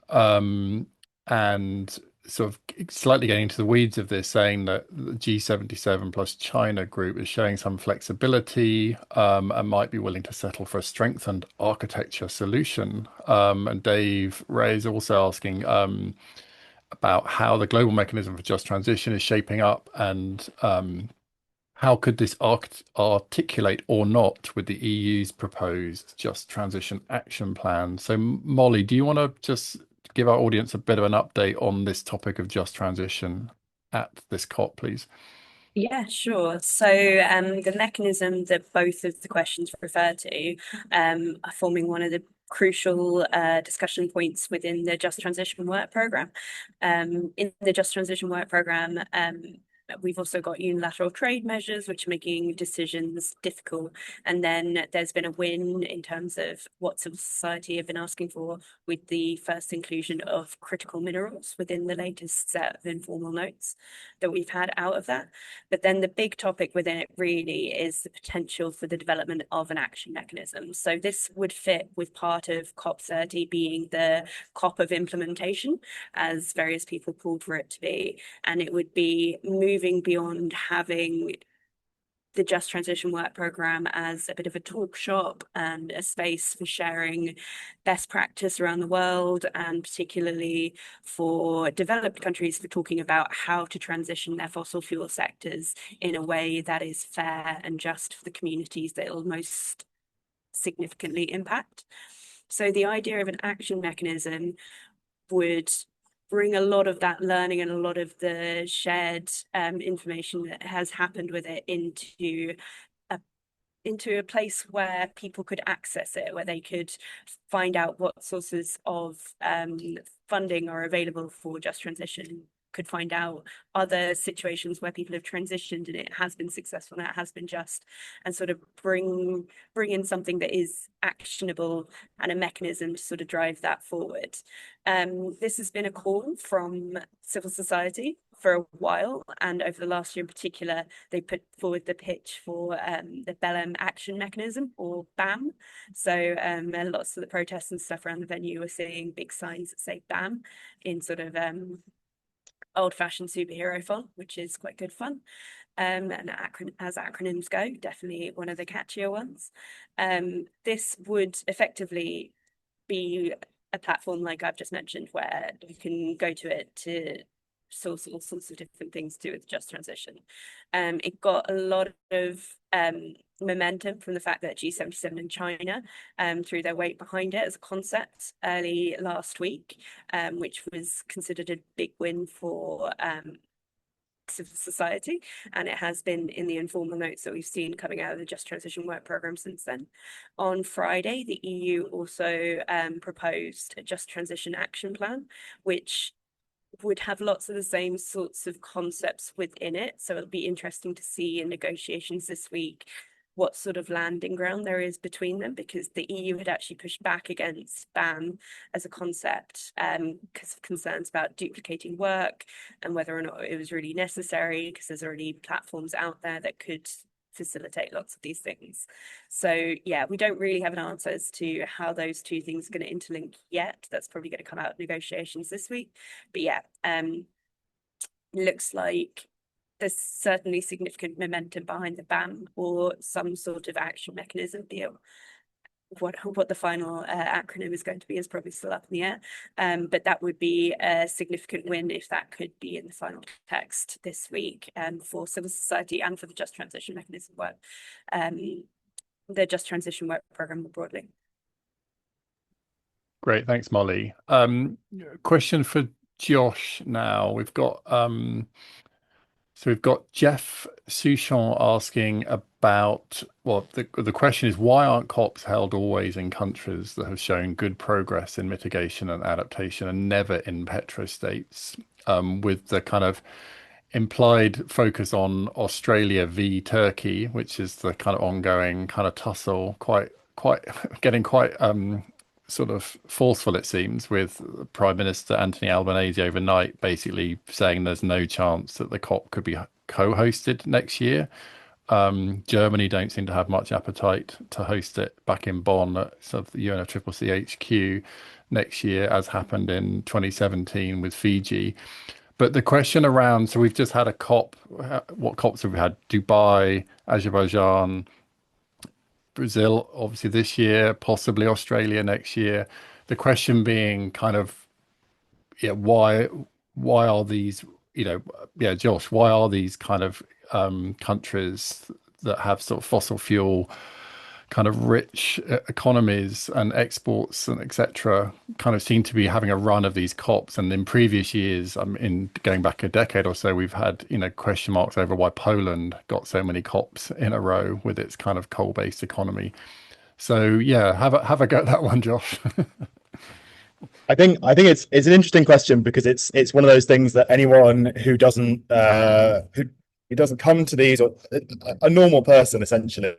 Speaker 1: And sort of slightly getting into the weeds of this, saying that the G77 plus China group is showing some flexibility and might be willing to settle for a strengthened architecture solution. And Dave Ray is also asking about how the global mechanism for just transition is shaping up and how could this articulate or not with the EU's proposed just transition action plan? So Molly, do you want to just give our audience a bit of an update on this topic of just transition at this COP, please?
Speaker 5: Yeah, sure. So the mechanism that both of the questions refer to are forming one of the crucial discussion points within the Just Transition Work Programme. In the Just Transition Work Programme, we've also got unilateral trade measures, which are making decisions difficult. And then there's been a win in terms of what civil society have been asking for with the first inclusion of critical minerals within the latest set of informal notes that we've had out of that. But then the big topic within it really is the potential for the development of an action mechanism. So this would fit with part of COP30 being the COP of implementation, as various people called for it to be. And it would be moving beyond having the Just Transition Work Programme as a bit of a talk shop and a space for sharing best practice around the world, and particularly for developed countries for talking about how to transition their fossil fuel sectors in a way that is fair and just for the communities that it will most significantly impact. So the idea of an action mechanism would bring a lot of that learning and a lot of the shared information that has happened with it into a place where people could access it, where they could find out what sources of funding are available for just transition, could find out other situations where people have transitioned and it has been successful and it has been just, and sort of bring in something that is actionable and a mechanism to sort of drive that forward. This has been a call from civil society for a while, and over the last year in particular, they put forward the pitch for the Belém Action Mechanism, or BAM. So lots of the protests and stuff around the venue were seeing big signs that say BAM in sort of old-fashioned superhero font, which is quite good fun. And as acronyms go, definitely one of the catchier ones. This would effectively be a platform like I've just mentioned, where you can go to it to source all sorts of different things to do with just transition. It got a lot of momentum from the fact that G77 and China threw their weight behind it as a concept early last week, which was considered a big win for civil society, and it has been in the informal notes that we've seen coming out of the Just Transition Work Programme since then. On Friday, the EU also proposed a Just Transition Action Plan, which would have lots of the same sorts of concepts within it. So it'll be interesting to see in negotiations this week what sort of landing ground there is between them, because the EU had actually pushed back against BAM as a concept because of concerns about duplicating work and whether or not it was really necessary, because there's already platforms out there that could facilitate lots of these things. So yeah, we don't really have an answer as to how those two things are going to interlink yet. That's probably going to come out of negotiations this week. But yeah, looks like there's certainly significant momentum behind the BAM or some sort of action mechanism deal. What the final acronym is going to be is probably still up in the air, but that would be a significant win if that could be in the final text this week for civil society and for the Just Transition Mechanism work, the Just Transition Work Programme more broadly.
Speaker 1: Great, thanks, Molly. Question for Josh now. We've got Jeff Souchon asking about, well, the question is, why aren't COPs held always in countries that have shown good progress in mitigation and adaptation and never in petrostates, with the kind of implied focus on Australia v Turkey, which is the kind of ongoing kind of tussle, quite quite getting quite sort of forceful, it seems, with Prime Minister Anthony Albanese overnight basically saying there's no chance that the COP could be co-hosted next year. Germany don't seem to have much appetite to host it back in Bonn at sort of the UNFCCC HQ next year, as happened in 2017 with Fiji. But the question around, so we've just had a COP. What COPs have we had? Dubai, Azerbaijan, Brazil, obviously this year, possibly Australia next year. The question being kind of, yeah, why are these, yeah, Josh, why are these kind of countries that have sort of fossil fuel kind of rich economies and exports and etc. kind of seem to be having a run of these COPs. And in previous years, in going back a decade or so, we've had question marks over why Poland got so many COPs in a row with its kind of coal-based economy. So yeah, have a go at that one, Josh.
Speaker 7: I think it's an interesting question because it's one of those things that anyone who doesn't come to these, or a normal person essentially,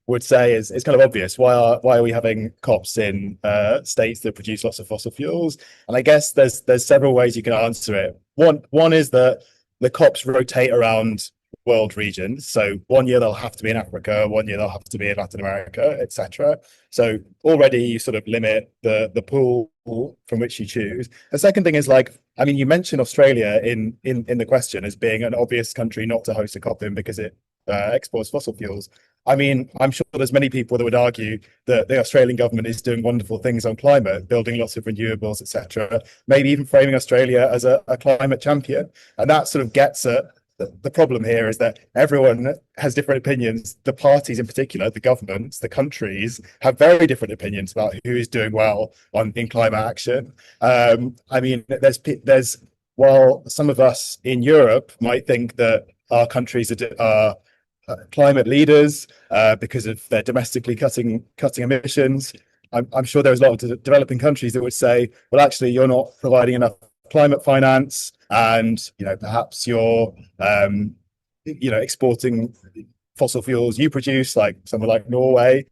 Speaker 7: would say is kind of obvious. Why are we having COPs in states that produce lots of fossil fuels? And I guess there's several ways you can answer it. One is that the COPs rotate around world regions. So one year they'll have to be in Africa, one year they'll have to be in Latin America, etc. So already you sort of limit the pool from which you choose. The second thing is, you mentioned Australia in the question as being an obvious country not to host a COP in because it exports fossil fuels. I mean, I'm sure there's many people that would argue that the Australian government is doing wonderful things on climate, building lots of renewables, etc. Maybe even framing Australia as a climate champion. And that sort of gets at the problem here is that everyone has different opinions. The parties in particular, the governments, the countries have very different opinions about who is doing well in climate action. There's while some of us in Europe might think that our countries are climate leaders because of their domestically cutting emissions, I'm sure there's a lot of developing countries that would say, well, actually, you're not providing enough climate finance, and perhaps you're exporting fossil fuels you produce, like somewhere like Norway,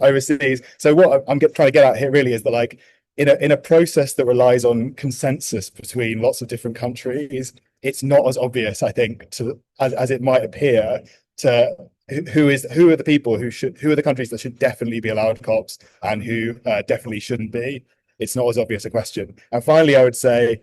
Speaker 7: overseas. So what I'm trying to get at here really is that, in a process that relies on consensus between lots of different countries, it's not as obvious, I think, as it might appear, to who are the people who are the countries that should definitely be allowed COPs and who definitely shouldn't be. It's not as obvious a question. And finally, I would say,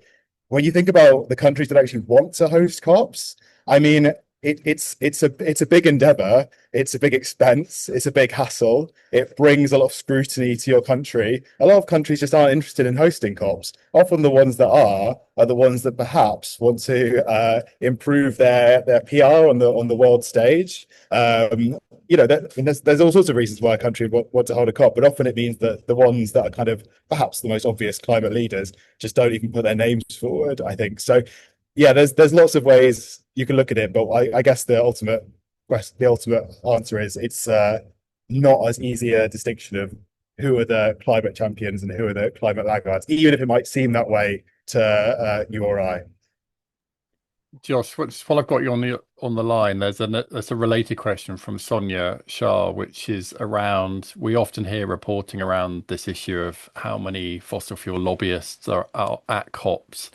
Speaker 7: when you think about the countries that actually want to host COPs, I mean, it's a big endeavor. It's a big expense. It's a big hassle. It brings a lot of scrutiny to your country. A lot of countries just aren't interested in hosting COPs. Often the ones that are the ones that perhaps want to improve their PR on the world stage. There's all sorts of reasons why a country would want to hold a COP, but often it means that the ones that are kind of perhaps the most obvious climate leaders just don't even put their names forward, I think. So yeah, there's lots of ways you can look at it, but I guess the ultimate answer is it's not as easy a distinction of who are the climate champions and who are the climate laggards, even if it might seem that way to you or I.
Speaker 1: Josh, while I've got you on the line, there's a related question from Sonia Shah, which is around, we often hear reporting around this issue of how many fossil fuel lobbyists are out at COPs.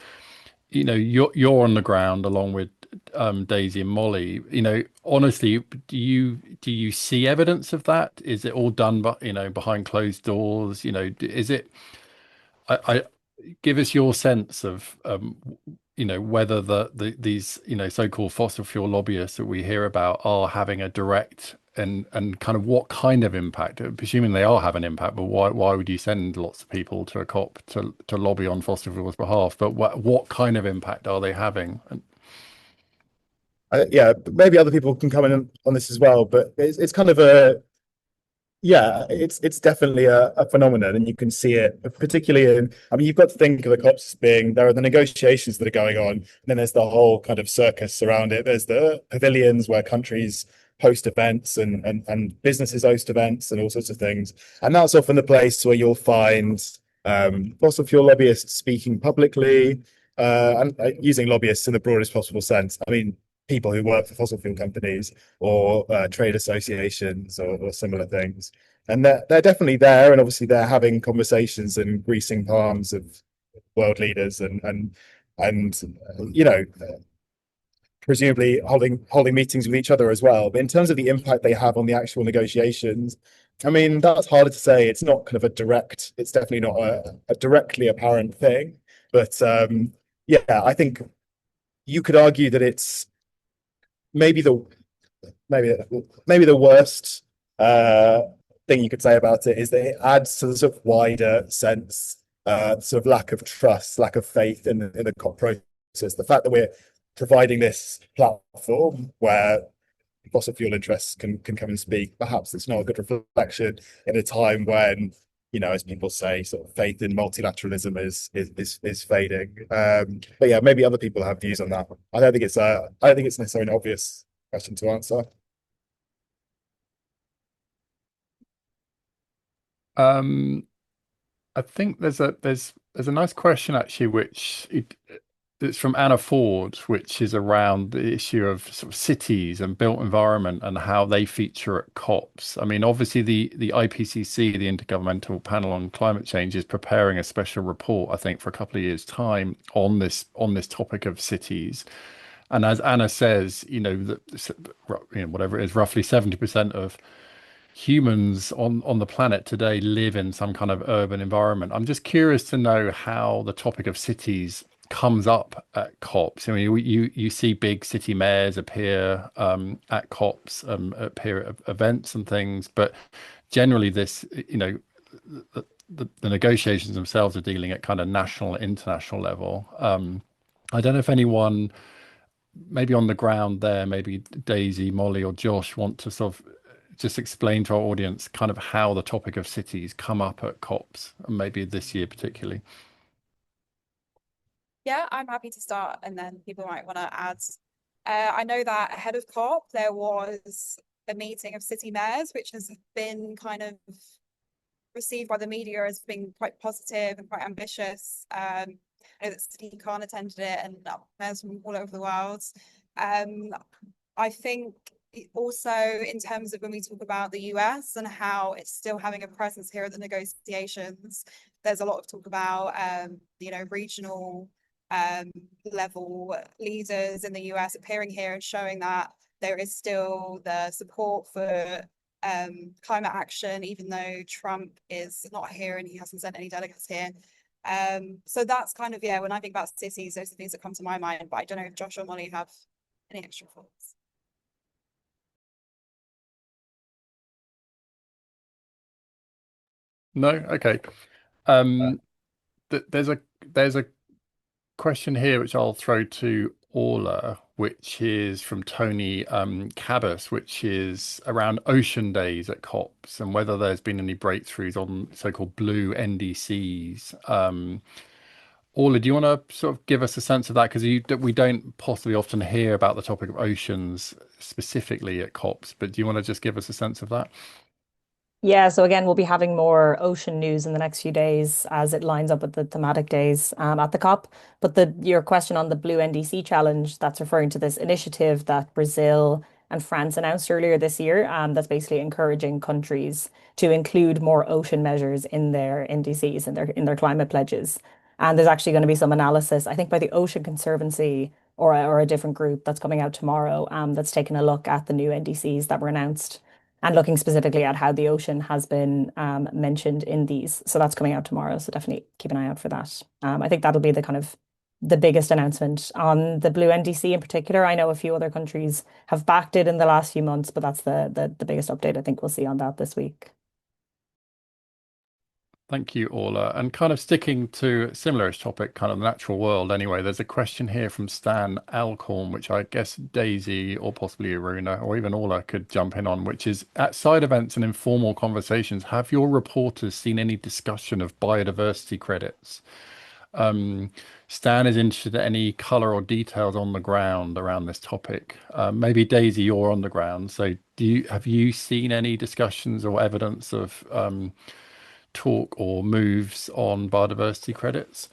Speaker 1: You're on the ground along with Daisy and Molly. Honestly, do you see evidence of that? Is it all done behind closed doors? Is it? I give us your sense of whether these so-called fossil fuel lobbyists that we hear about are having a direct and kind of what kind of impact, presuming they are having impact, but why would you send lots of people to a COP to lobby on fossil fuels behalf? But what kind of impact are they having?
Speaker 7: Yeah, maybe other people can come in on this as well, but it's kind of it's definitely a phenomenon, and you can see it particularly you've got to think of the COPs as being, there are the negotiations that are going on, and then there's the whole kind of circus around it. There's the pavilions where countries host events and businesses host events and all sorts of things. And that's often the place where you'll find fossil fuel lobbyists speaking publicly, and using lobbyists in the broadest possible sense. I mean, people who work for fossil fuel companies or trade associations or similar things. and they're definitely there, and obviously they're having conversations and greasing palms of world leaders, and you know, presumably holding meetings with each other as well. But in terms of the impact they have on the actual negotiations, I mean, that's harder to say. It's not kind of a direct, it's definitely not a directly apparent thing. But yeah, I think you could argue that it's maybe the maybe the worst thing you could say about it is that it adds to the sort of wider sense, sort of lack of trust, lack of faith in the COP process. The fact that we're providing this platform where fossil fuel interests can come and speak, perhaps it's not a good reflection in a time when, you know, as people say, sort of faith in multilateralism is fading. But yeah, maybe other people have views on that. I don't think it's necessarily an obvious question to answer.
Speaker 1: I think there's a nice question actually, it's from Anna Ford, which is around the issue of sort of cities and built environment and how they feature at COPs. I mean, obviously the IPCC, the Intergovernmental Panel on Climate Change, is preparing a special report, I think, for a couple of years' time on this topic of cities. And as Anna says, you know, whatever it is, roughly 70% of humans on the planet today live in some kind of urban environment. I'm just curious to know how the topic of cities comes up at COPs. I mean, you see big city mayors appear at COPs, appear at events and things, but generally this, you know, the negotiations themselves are dealing at kind of national, international level. I don't know if anyone maybe on the ground there, maybe Daisy, Molly, or Josh want to sort of just explain to our audience kind of how the topic of cities come up at COPs, and maybe this year particularly.
Speaker 3: Yeah, I'm happy to start, and then people might want to add. I know that ahead of COP, there was a meeting of city mayors, which has been kind of received by the media as being quite positive and quite ambitious. I know that City Khan attended it, and mayors from all over the world. I think also in terms of when we talk about the US and how it's still having a presence here at the negotiations, there's a lot of talk about you know, regional level leaders in the US appearing here and showing that there is still the support for climate action, even though Trump is not here and he hasn't sent any delegates here. So that's kind of, yeah, when I think about cities, those are the things that come to my mind, but I don't know if Josh or Molly have any extra thoughts.
Speaker 1: No? Okay. There's a question here which I'll throw to Orla, which is from Tony Cabas, which is around ocean days at COPs and whether there's been any breakthroughs on so-called blue NDCs. Orla, do you want to sort of give us a sense of that? Because we don't possibly often hear about the topic of oceans specifically at COPs, but do you want to just give us a sense of that?
Speaker 6: Yeah, so again, we'll be having more ocean news in the next few days as it lines up with the thematic days at the COP. But your question on the Blue NDC challenge, that's referring to this initiative that Brazil and France announced earlier this year, that's basically encouraging countries to include more ocean measures in their NDCs, in their climate pledges. And there's actually going to be some analysis, I think, by the Ocean Conservancy or a different group that's coming out tomorrow, that's taking a look at the new NDCs that were announced and looking specifically at how the ocean has been mentioned in these. So that's coming out tomorrow. So definitely keep an eye out for that. I think that'll be the biggest announcement on the Blue NDC in particular. I know a few other countries have backed it in the last few months, but that's the biggest update I think we'll see on that this week.
Speaker 1: Thank you, Orla. And kind of sticking to a similar-ish topic, kind of the natural world anyway, there's a question here from Stan Alcorn, which I guess Daisy or possibly Aruna or even Orla could jump in on, which is at side events and informal conversations, have your reporters seen any discussion of biodiversity credits? Stan is interested in any colour or details on the ground around this topic. Maybe Daisy, you're on the ground. So have you seen any discussions or evidence of talk or moves on biodiversity credits?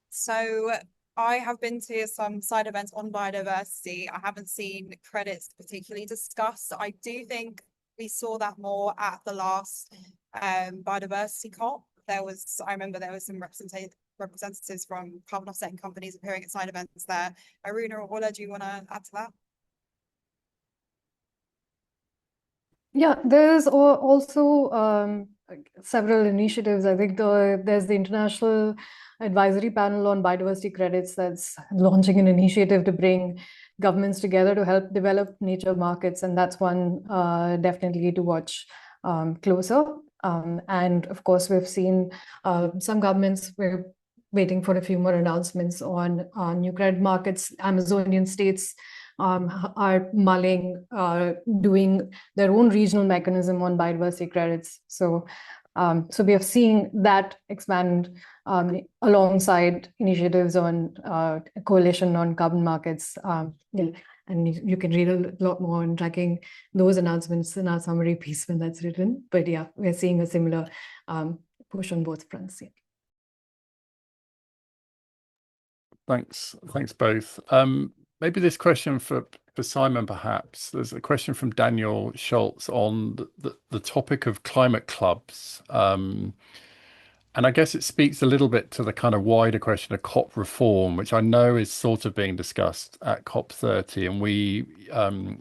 Speaker 3: So I have been to some side events on biodiversity. I haven't seen credits particularly discussed. I do think we saw that more at the last biodiversity COP. I remember there was some representatives from carbon offsetting companies appearing at side events there. Aruna or Orla, do you want to add to that?
Speaker 4: Yeah, there's also several initiatives. I think there's the International Advisory Panel on Biodiversity Credits that's launching an initiative to bring governments together to help develop nature markets, and that's one definitely to watch closer. And of course, we've seen some governments, we're waiting for a few more announcements on new credit markets. Amazonian states are mulling doing their own regional mechanism on biodiversity credits. So we have seen that expand alongside initiatives on a coalition on carbon markets. And you can read a lot more on tracking those announcements in our summary piece when that's written. But yeah, we're seeing a similar push on both fronts. Yeah.
Speaker 1: Thanks both. Maybe this question for Simon, perhaps. There's a question from Daniel Schultz on the topic of climate clubs. And I guess it speaks a little bit to the kind of wider question of COP reform, which I know is sort of being discussed at COP30. And we,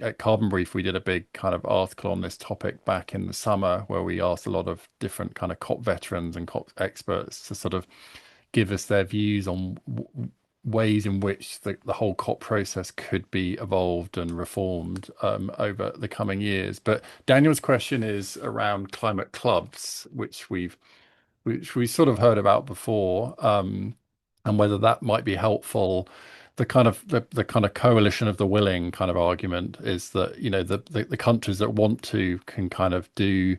Speaker 1: at Carbon Brief, we did a big kind of article on this topic back in the summer, where we asked a lot of different kind of COP veterans and COP experts to sort of give us their views on ways in which the whole COP process could be evolved and reformed over the coming years. But Daniel's question is around climate clubs, which we sort of heard about before, and whether that might be helpful. The kind of coalition of the willing kind of argument is that, you know, the countries that want to can kind of do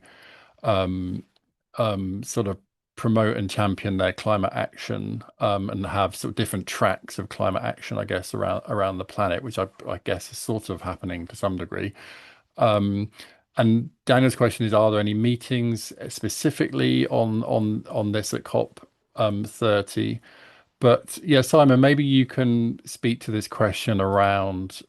Speaker 1: sort of promote and champion their climate action, and have sort of different tracks of climate action, I guess, around the planet, which I guess is sort of happening to some degree. And Daniel's question is, are there any meetings specifically on this at COP30? But yeah, Simon, maybe you can speak to this question around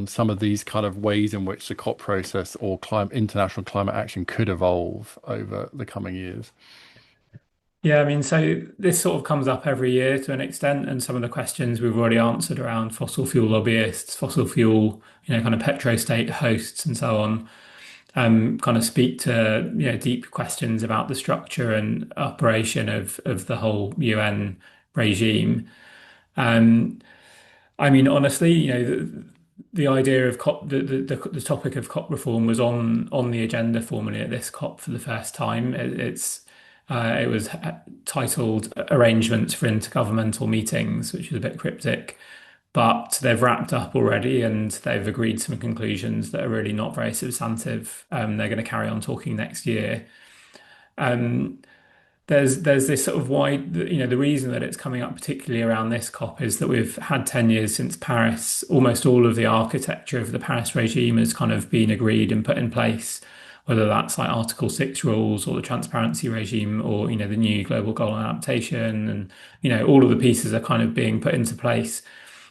Speaker 1: some of these kind of ways in which the COP process or international climate action could evolve over the coming years.
Speaker 2: Yeah, I mean, so this sort of comes up every year to an extent, and some of the questions we've already answered around fossil fuel lobbyists, fossil fuel, kind of petrostate hosts, and so on, kind of speak to deep questions about the structure and operation of the whole UN regime. I mean, honestly, the idea of COP, the topic of COP reform was on the agenda formally at this COP for the first time. It was titled Arrangements for Intergovernmental Meetings, which is a bit cryptic, but they've wrapped up already and they've agreed some conclusions that are really not very substantive. They're going to carry on talking next year. There's this sort of wide, the reason that it's coming up particularly around this COP is that we've had 10 years since Paris. Almost all of the architecture of the Paris regime has kind of been agreed and put in place, whether that's like Article 6 rules or the transparency regime or, the new global goal adaptation, and, all of the pieces are kind of being put into place.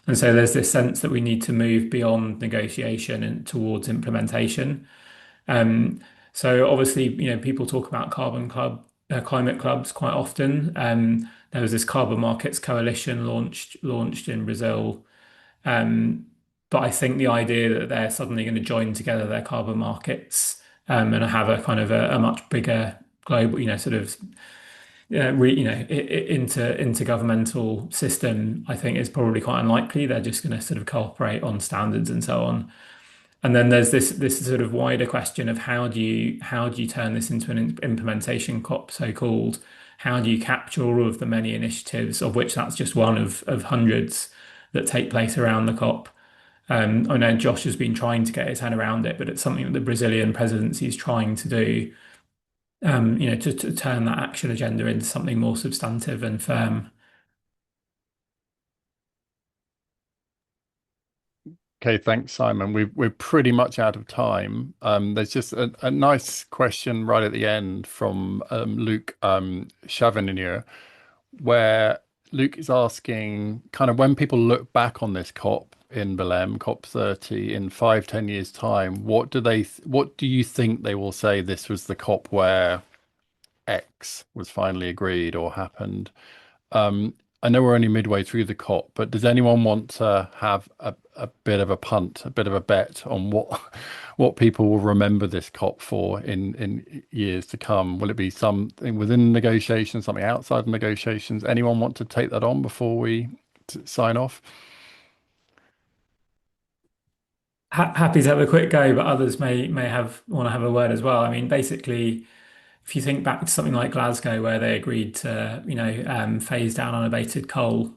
Speaker 2: And so there's this sense that we need to move beyond negotiation and towards implementation. So obviously, people talk about climate clubs quite often. There was this carbon markets coalition launched in Brazil. But I think the idea that they're suddenly going to join together their carbon markets and have a kind of a much bigger global, intergovernmental system, I think is probably quite unlikely. They're just going to sort of cooperate on standards and so on. And then there's this sort of wider question of how do you turn this into an implementation COP, so-called? How do you capture all of the many initiatives, of which that's just one of hundreds that take place around the COP? I know Josh has been trying to get his head around it, but it's something that the Brazilian presidency is trying to do, to turn that action agenda into something more substantive and firm.
Speaker 1: Okay, thanks, Simon. We're pretty much out of time. There's just a nice question right at the end from Luc Chavanier, where Luke is asking kind of when people look back on this COP in Belém, COP30 in 5, 10 years time, what do you think they will say this was the COP where X was finally agreed or happened? I know we're only midway through the COP, but does anyone want to have a bit of a punt, a bit of a bet on what people will remember this COP for in years to come? Will it be something within negotiations, something outside of negotiations? Anyone want to take that on before we sign off?
Speaker 2: Happy to have a quick go, but others may want to have a word as well. I mean, basically, if you think back to something like Glasgow, where they agreed to, phase down unabated coal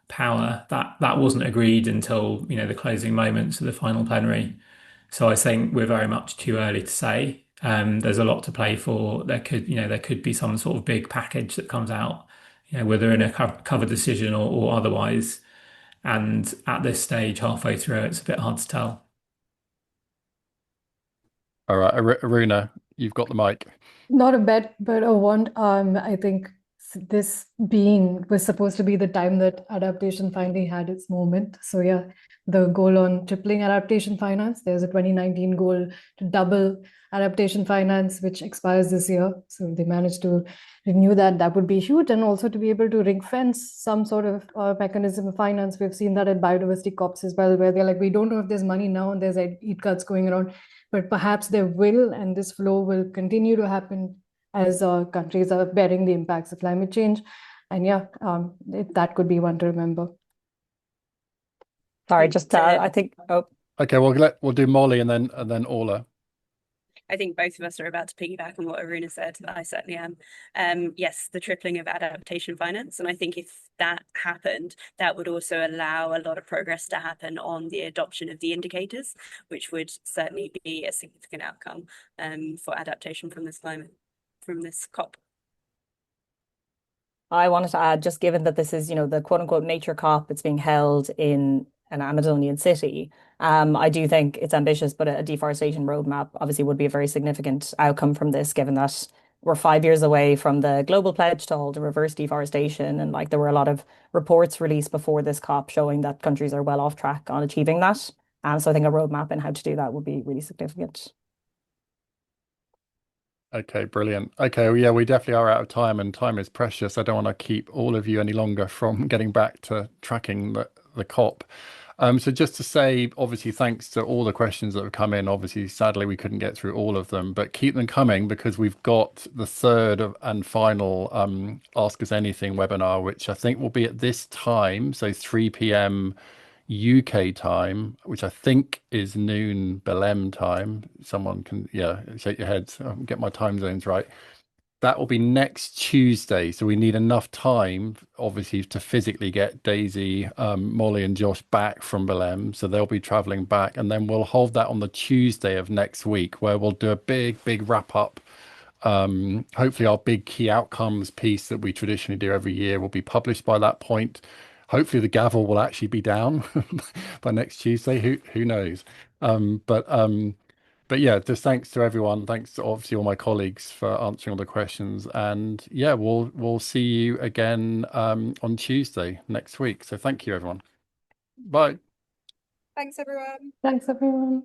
Speaker 2: power, that wasn't agreed until, the closing moments of the final plenary. So I think we're very much too early to say. There's a lot to play for. There could be some sort of big package that comes out, whether in a covered decision or otherwise. And at this stage, halfway through, it's a bit hard to tell.
Speaker 1: All right, Aruna, you've got the mic.
Speaker 4: Not a bet, but a want. I think this was supposed to be the time that adaptation finally had its moment. So yeah, the goal on tripling adaptation finance. There's a 2019 goal to double adaptation finance, which expires this year. So if they manage to renew that, that would be huge. And also to be able to ring fence some sort of mechanism of finance. We've seen that at biodiversity COPs as well, where they're like, we don't know if there's money now and there's aid cuts going around, but perhaps there will, and this flow will continue to happen as countries are bearing the impacts of climate change. And yeah, that could be one to remember.
Speaker 6: Sorry, just I think. Oh,
Speaker 1: Okay, we'll do Molly and then Orla.
Speaker 5: I think both of us are about to piggyback on what Aruna said. I certainly am. Yes, the tripling of adaptation finance. And I think if that happened, that would also allow a lot of progress to happen on the adoption of the indicators, which would certainly be a significant outcome for adaptation from this COP.
Speaker 6: I wanted to add, just given that this is, the quote unquote nature COP, it's being held in an Amazonian city. I do think it's ambitious, but a deforestation roadmap obviously would be a very significant outcome from this, given that we're 5 years away from the global pledge to halt reverse deforestation. And there were a lot of reports released before this COP showing that countries are well off track on achieving that. So I think a roadmap and how to do that would be really significant.
Speaker 1: Okay, brilliant. Okay, well, yeah, we definitely are out of time, and time is precious. I don't want to keep all of you any longer from getting back to tracking the COP. So just to say, obviously, thanks to all the questions that have come in. Obviously, sadly, we couldn't get through all of them, but keep them coming because we've got the third and final Ask Us Anything webinar, which I think will be at this time, so 3 p.m. UK time, which I think is noon Belém time. Someone can, shake your heads, get my time zones right. That will be next Tuesday. So we need enough time, obviously, to physically get Daisy, Molly and Josh back from Belém. So they'll be traveling back. And then we'll hold that on the Tuesday of next week, where we'll do a big wrap up. Hopefully our big key outcomes piece that we traditionally do every year will be published by that point. Hopefully the gavel will actually be down by next Tuesday. Who knows? But yeah, just thanks to everyone. Thanks to obviously all my colleagues for answering all the questions. And yeah, we'll see you again on Tuesday next week. So thank you, everyone. Bye.
Speaker 3: Thanks, everyone.
Speaker 4: Thanks, everyone.